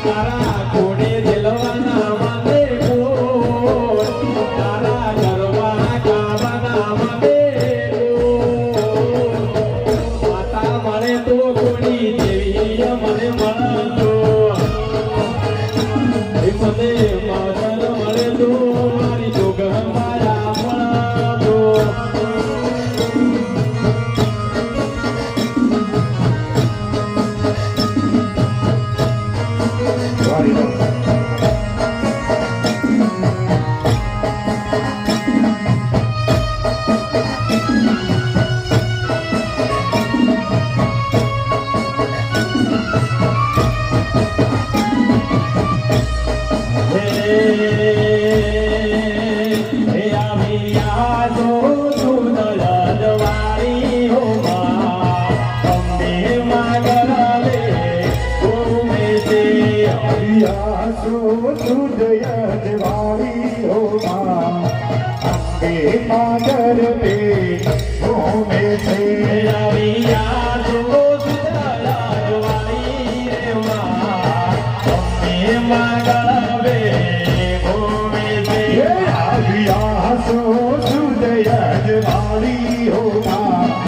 તારા કોડે દિલવાના માતે કોડ તારા ગરબા ગાવાના માતે માતા મળે તો કોડી દેવી મને મળતો મને માવતર મળે તો મારી જોગ મારા મળતો જય દિવાળી હો અંબે માગર पे घूमे से